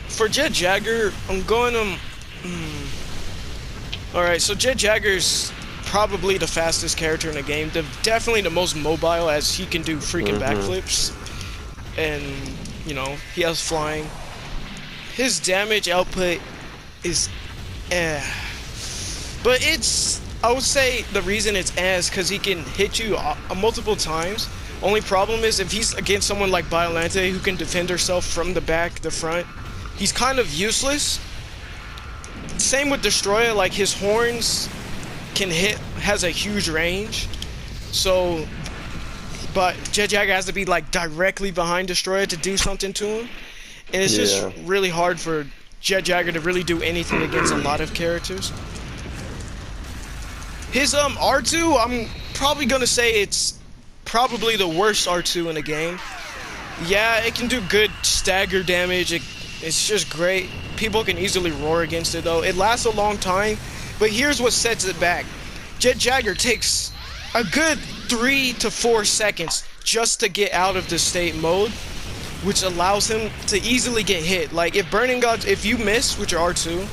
For Jet Jagger, I'm going Alright, so Jet Jagger's probably the fastest character in the game. Definitely the most mobile, as he can do freaking backflips. And, you know, he has flying. His damage output is but it's, I would say the reason it's is because he can hit you multiple times. Only problem is if he's against someone like Biolante who can defend herself from the back, the front, he's kind of useless. Same with Destroyer, like his horns can has a huge range. So, but Jet Jagger has to be like directly behind Destroyer to do something to him. And it's just really hard for Jet Jagger to really do anything against a lot of characters. His R2, I'm probably gonna say it's probably the worst R2 in the game. Yeah, it can do good stagger damage. It's just great. People can easily roar against it though. It lasts a long time, but here's what sets it back. Jet Jagger takes a good 3 to 4 seconds just to get out of the state mode, which allows him to easily get hit. Like if you miss with your R2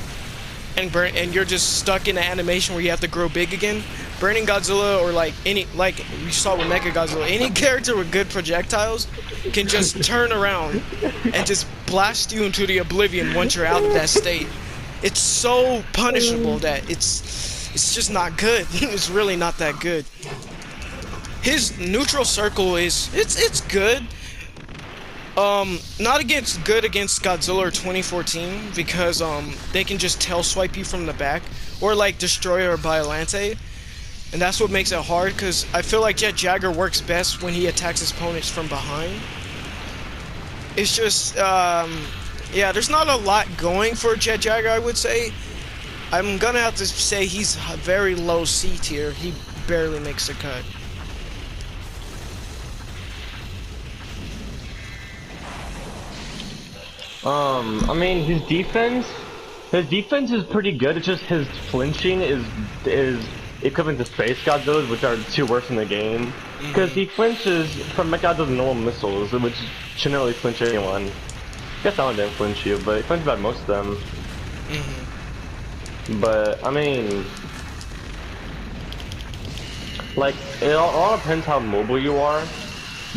and you're just stuck in an animation where you have to grow big again, Burning Godzilla, or like we saw with Mecha Godzilla, any character with good projectiles can just turn around and just blast you into the oblivion once you're out of that state. It's so punishable that it's just not good. It's really not that good. His neutral circle is it's good. Not good against Godzilla 2014 because they can just tail swipe you from the back, or like Destroyer or Biolante. And that's what makes it hard, because I feel like Jet Jagger works best when he attacks his opponents from behind. It's just, yeah, there's not a lot going for Jet Jagger, I would say. I'm gonna have to say he's a very low C tier. He barely makes a cut. I mean, his defense is pretty good. It's just his flinching is equivalent to Space Godzilla's, which are two worst in the game. Because he flinches from Mechagodzilla's normal missiles, which shouldn't really flinch anyone. I guess that one didn't flinch you, but he flinched about most of them. But, I mean, like, it all depends how mobile you are.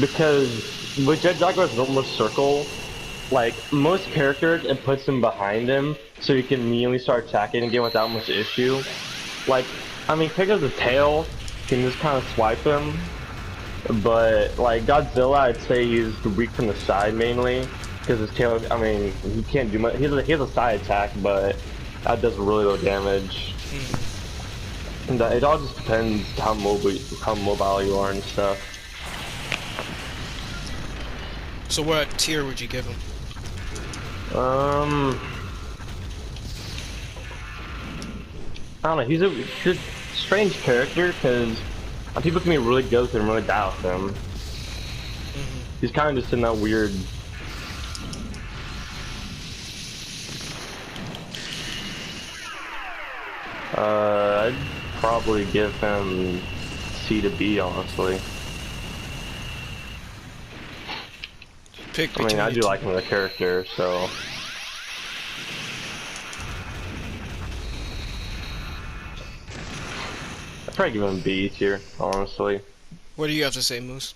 Because with Jet Jagger's normal circle, like, most characters, it puts him behind him, so you can immediately start attacking again without much issue. Like, I mean, pick up the tail, you can just kind of swipe him. But, like, Godzilla, I'd say he's weak from the side mainly. Because his tail, I mean, he can't do much. He has a side attack, but that does really low damage. And it all just depends how mobile you are and stuff. So what tier would you give him? I don't know, he's a strange character, because people can be really good with him and really bad with him. He's kind of just in that weird... I'd probably give him C to B, honestly. I mean, I do like him as a character, so... I'd probably give him B tier, honestly. What do you have to say, Moose?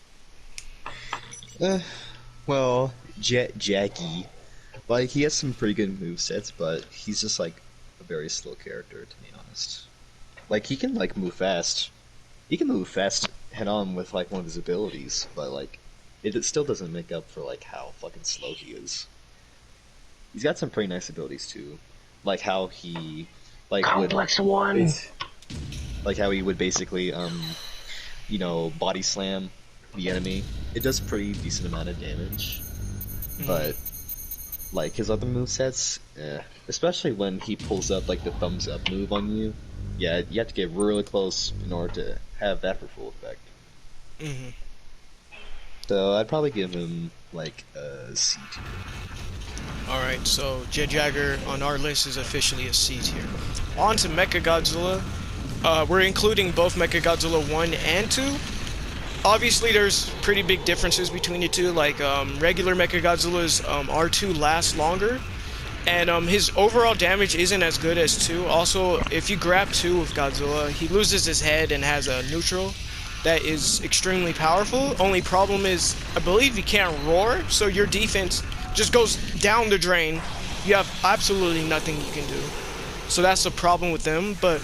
Well, Jet Jackie, like, he has some pretty good movesets, but he's just, like, a very slow character, to be honest. Like, he can, like, move fast. He can move fast head-on with, like, one of his abilities, but, like, it still doesn't make up for, like, how fucking slow he is. He's got some pretty nice abilities, too. Like, how he, like, Complex one! Like, how he would basically, you know, body slam the enemy. It does pretty decent amount of damage. But, like, his other movesets, especially when he pulls up, like, the thumbs up move on you, yeah, you have to get really close in order to have that for full effect. So I'd probably give him like a C tier. Alright, so Jet Jagger on our list is officially a C tier. On to Mechagodzilla. We're including both Mechagodzilla 1 and 2. Obviously there's pretty big differences between the two, like regular Mechagodzilla's R2 lasts longer, And his overall damage isn't as good as 2. Also, if you grab 2 with Godzilla, he loses his head and has a neutral that is extremely powerful. Only problem is, I believe you can't roar, so your defense just goes down the drain. You have absolutely nothing you can do. So that's the problem with them, but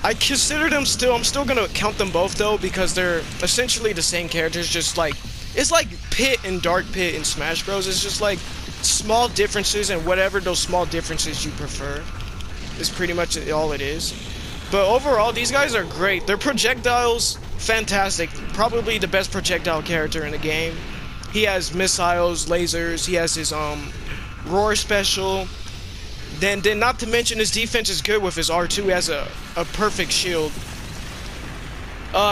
I consider them still, I'm still gonna count them both though, because they're essentially the same characters, just like, it's like Pit and Dark Pit in Smash Bros. It's just like small differences, and whatever those small differences you prefer is pretty much all it is. But overall, these guys are great. Their projectiles, fantastic. Probably the best projectile character in the game. He has missiles, lasers, he has his roar special. Then not to mention his defense is good with his R2. He has a perfect shield.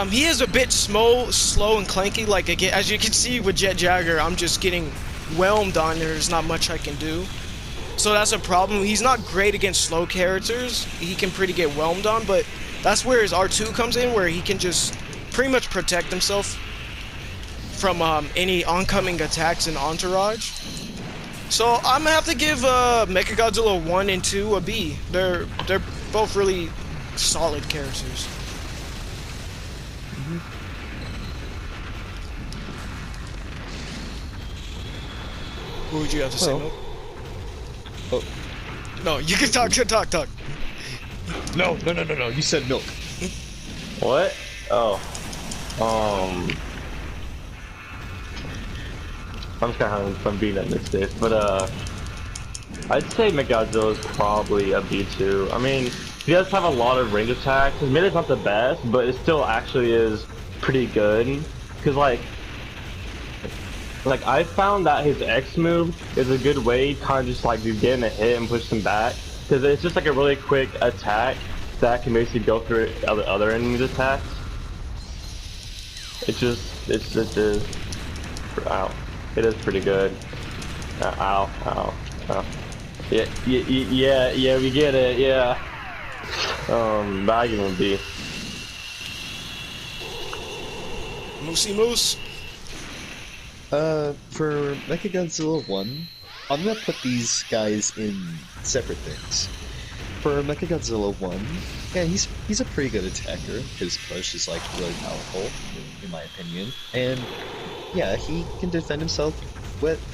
He is a bit slow and clanky. Like, again, as you can see with Jet Jagger, I'm just getting whelmed on. There's not much I can do. So that's a problem. He's not great against slow characters. He can pretty get whelmed on, but that's where his R2 comes in, where he can just pretty much protect himself from any oncoming attacks in Entourage. So I'm gonna have to give Mechagodzilla 1 and 2 a B. They're both really solid characters. What would you have to say, Milk? Oh. No, you can talk. No. You said milk. What? Oh. I'm just kind of having fun being at this, but I'd say Mechagodzilla is probably a B2. I mean, he does have a lot of range attacks. His mid is not the best, but it still actually is pretty good. Cause like I found that his X move is a good way, kind of just like you get in a hit and push them back. Cause it's just like a really quick attack that can basically go through other enemies' attacks. It is. Ow. It is pretty good. Ow. Yeah, we get it, yeah. Bagging would be. Moosey Moose. For Mechagodzilla 1, I'm gonna put these guys in separate things. For Mechagodzilla 1, yeah, he's a pretty good attacker. His push is like really powerful, in my opinion. And yeah, he can defend himself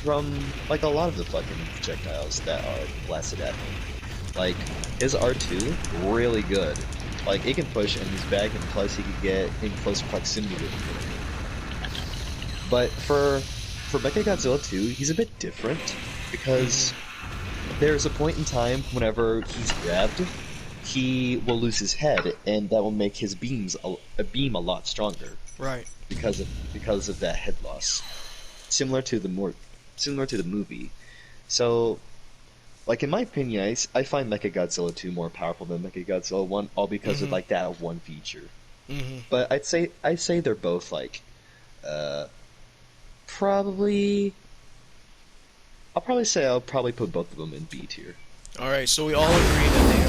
from like a lot of the fucking projectiles that are blasted at him. Like his R2, really good. Like it can push in his back, and plus he can get in close proximity with him. But for Mechagodzilla 2, he's a bit different because there's a point in time whenever he's grabbed, he will lose his head, and that will make his beam a lot stronger. Right. Because of that head loss, similar to the movie. So, like in my opinion, I find Mechagodzilla 2 more powerful than Mechagodzilla 1, all because of like that one feature. But I'd say they're both like, probably. I'll probably put both of them in B tier. All right, so we all agree that they are